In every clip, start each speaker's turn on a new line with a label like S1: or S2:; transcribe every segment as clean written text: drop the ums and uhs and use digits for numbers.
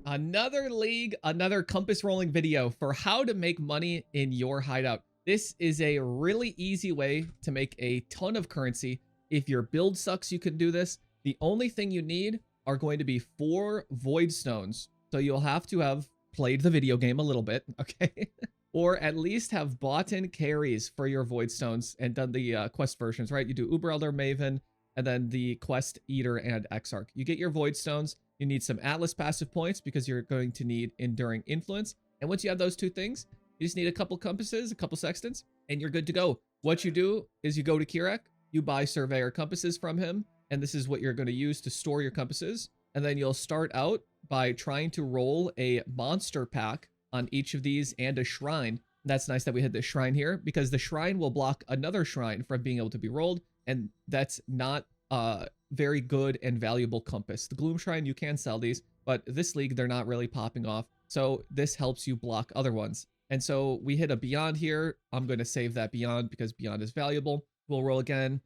S1: Another league, another compass rolling video for how to make money in your hideout. This is a really easy way to make a ton of currency. If your build sucks, you can do this. The only thing you need are going to be 4 void stones. So you'll have to have played the video game a little bit, okay? Or at least have bought in carries for your void stones and done the quest versions, right? You do Uber Elder, Maven, and then the Quest Eater and Exarch. You get your void stones. You need some Atlas passive points because you're going to need Enduring Influence. And once you have those 2 things, you just need a couple compasses, a couple sextants, and you're good to go. What you do is you go to Kirek, you buy Surveyor compasses from him, and this is what you're going to use to store your compasses. And then you'll start out by trying to roll a monster pack on each of these and a shrine. That's nice that we hit the shrine here because the shrine will block another shrine from being able to be rolled, and that's not very good and valuable compass. The Gloom Shrine, you can sell these, but this league, they're not really popping off. So this helps you block other ones. And so we hit a Beyond here. I'm going to save that Beyond because Beyond is valuable. We'll roll again.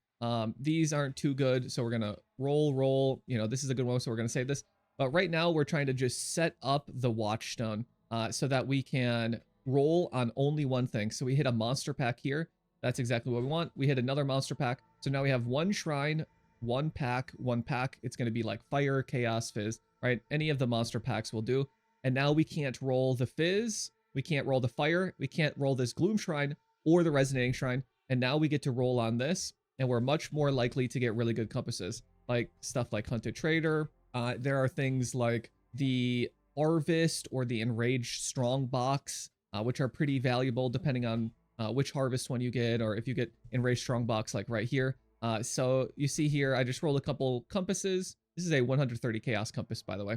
S1: These aren't too good, so we're going to roll. You know, this is a good one, so we're going to save this. But right now, we're trying to just set up the Watchstone so that we can roll on only one thing. So we hit a monster pack here. That's exactly what we want. We hit another monster pack. So now we have 1 shrine, 1 pack, 1 pack. It's going to be like Fire, Chaos, Fizz, right? Any of the monster packs will do. And now we can't roll the Fizz. We can't roll the Fire. We can't roll this Gloom Shrine or the Resonating Shrine. And now we get to roll on this. And we're much more likely to get really good compasses. Like stuff like Hunted Trader. There are things like the Harvest or the Enraged Strongbox, which are pretty valuable depending on which Harvest one you get, or if you get Enraged Strongbox like right here. So you see here, I just rolled a couple compasses. This is a 130 chaos compass, by the way.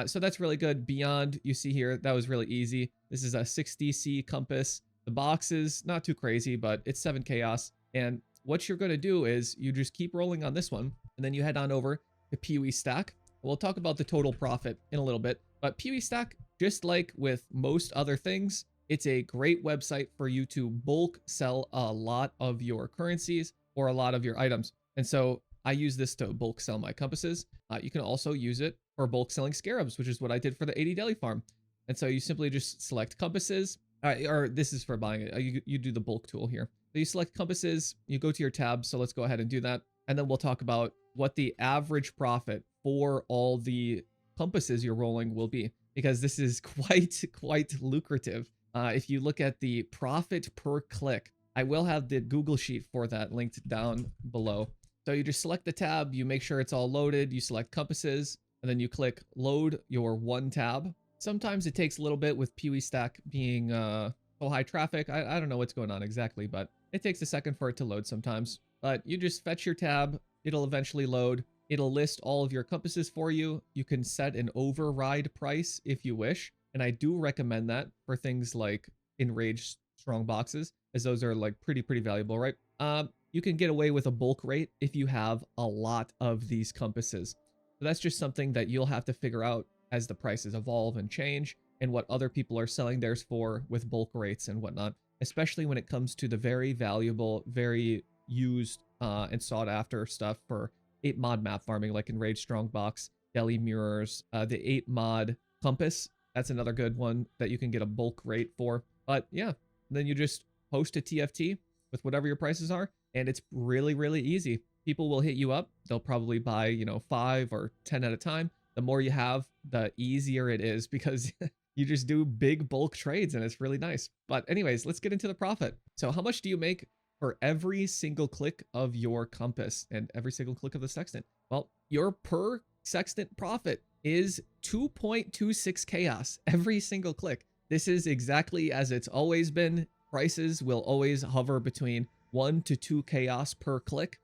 S1: So that's really good. Beyond, you see here, that was really easy. This is a 60C compass. The box is not too crazy, but it's 7 chaos. And what you're going to do is you just keep rolling on this one, and then you head on over to POE Stack. We'll talk about the total profit in a little bit, but POE Stack, just like with most other things, it's a great website for you to bulk sell a lot of your currencies or a lot of your items. And so I use this to bulk sell my compasses. You can also use it for bulk selling scarabs, which is what I did for the 80 deli farm. And so you simply just select compasses, or this is for buying it. You do the bulk tool here. So you select compasses, you go to your tab. So let's go ahead and do that. And then we'll talk about what the average profit for all the compasses you're rolling will be, because this is quite lucrative. If you look at the profit per click, I will have the Google Sheet for that linked down below. So you just select the tab, you make sure it's all loaded, you select compasses, and then you click load your 1 tab. Sometimes it takes a little bit with POE Stack being so high traffic. I don't know what's going on exactly, but it takes a second for it to load sometimes. But you just fetch your tab, it'll eventually load. It'll list all of your compasses for you. You can set an override price if you wish. And I do recommend that for things like Enraged Strongboxes, as those are like pretty valuable, right? You can get away with a bulk rate if you have a lot of these compasses. So that's just something that you'll have to figure out as the prices evolve and change, and what other people are selling theirs for with bulk rates and whatnot, especially when it comes to the very valuable, very used and sought after stuff for 8 mod map farming, like Enraged Strongbox, Deli Mirrors, the 8 mod compass. That's another good one that you can get a bulk rate for. But yeah, then you just post a TFT with whatever your prices are, and it's really easy. People will hit you up. They'll probably buy, you know, 5 or 10 at a time. The more you have, the easier it is, because you just do big bulk trades, and it's really nice. But anyways, let's get into the profit. So how much do you make for every single click of your compass and every single click of the sextant? Well, your per sextant profit is 2.26 chaos every single click. This is exactly as it's always been. Prices will always hover between 1 to 2 chaos per click.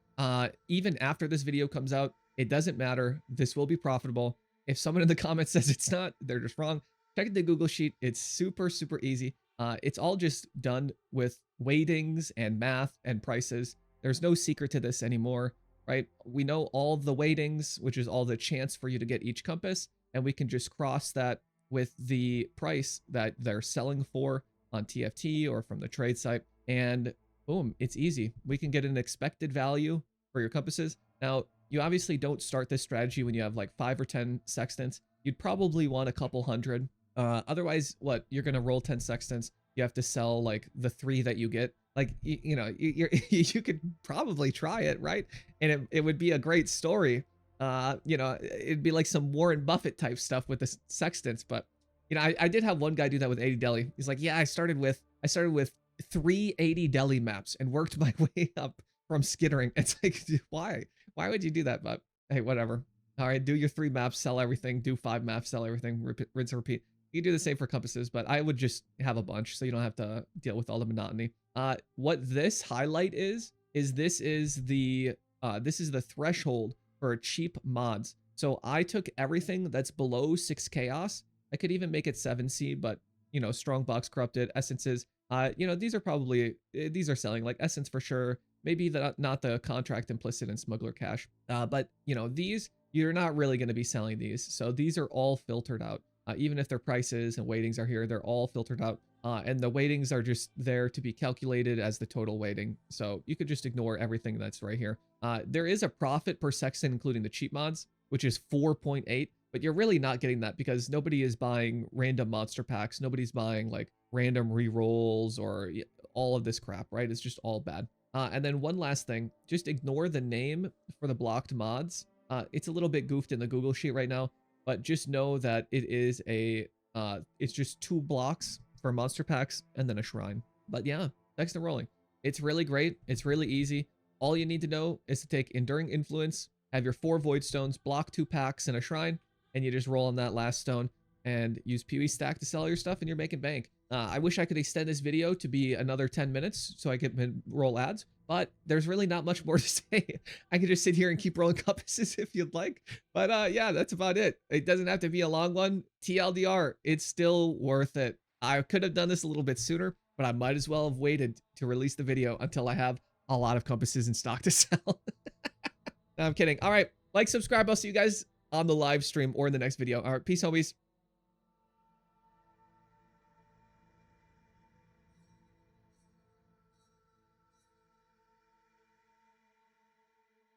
S1: Even after this video comes out, it doesn't matter. This will be profitable. If someone in the comments says it's not, they're just wrong. Check the Google Sheet. It's super easy. It's all just done with weightings and math and prices. There's no secret to this anymore, right? We know all the weightings, which is all the chance for you to get each compass, and we can just cross that with the price that they're selling for on TFT or from the trade site, and boom, it's easy. We can get an expected value for your compasses. Now, you obviously don't start this strategy when you have like 5 or 10 sextants. you'd probably want a couple hundred. Otherwise, what, you're gonna roll 10 sextants. You have to sell like the 3 that you get. Like, you know, you could probably try it, right? And it would be a great story. You know, it'd be like some Warren Buffett type stuff with the sextants. But you know, I did have one guy do that with 80 deli. He's like, yeah, I started with 3 80 deli maps and worked my way up from skittering. It's like, why would you do that? But hey, whatever. All right, do your 3 maps, sell everything. Do 5 maps, sell everything. Rinse and repeat. You can do the same for compasses, but I would just have a bunch so you don't have to deal with all the monotony. What this highlight is this is the threshold for cheap mods. So I took everything that's below 6 chaos. I could even make it 7C, but you know, strongbox corrupted essences. You know, these are probably, these are selling, like essence for sure. Maybe not the contract implicit and smuggler cash. But you know, these, you're not really going to be selling these. So these are all filtered out. Even if their prices and weightings are here, they're all filtered out. And the weightings are just there to be calculated as the total weighting. So you could just ignore everything that's right here. There is a profit per sextant, including the cheap mods, which is 4.8. But you're really not getting that because nobody is buying random monster packs. Nobody's buying like random rerolls or all of this crap, right? It's just all bad. And then one last thing, just ignore the name for the blocked mods. It's a little bit goofed in the Google sheet right now, but just know that it is it's just 2 blocks for monster packs and then a shrine. But yeah, Sextant Rolling. It's really great. It's really easy. All you need to know is to take Enduring Influence, have your 4 Void Stones, block 2 packs and a shrine, and you just roll on that last stone and use POE stack to sell your stuff and you're making bank. I wish I could extend this video to be another 10 minutes so I could roll ads, but there's really not much more to say. I could just sit here and keep rolling compasses if you'd like. But yeah, that's about it. It doesn't have to be a long one. TLDR, it's still worth it. I could have done this a little bit sooner, but I might as well have waited to release the video until I have a lot of compasses in stock to sell. No, I'm kidding. All right, like, subscribe. I'll see you guys on the live stream or in the next video. All right, peace, homies.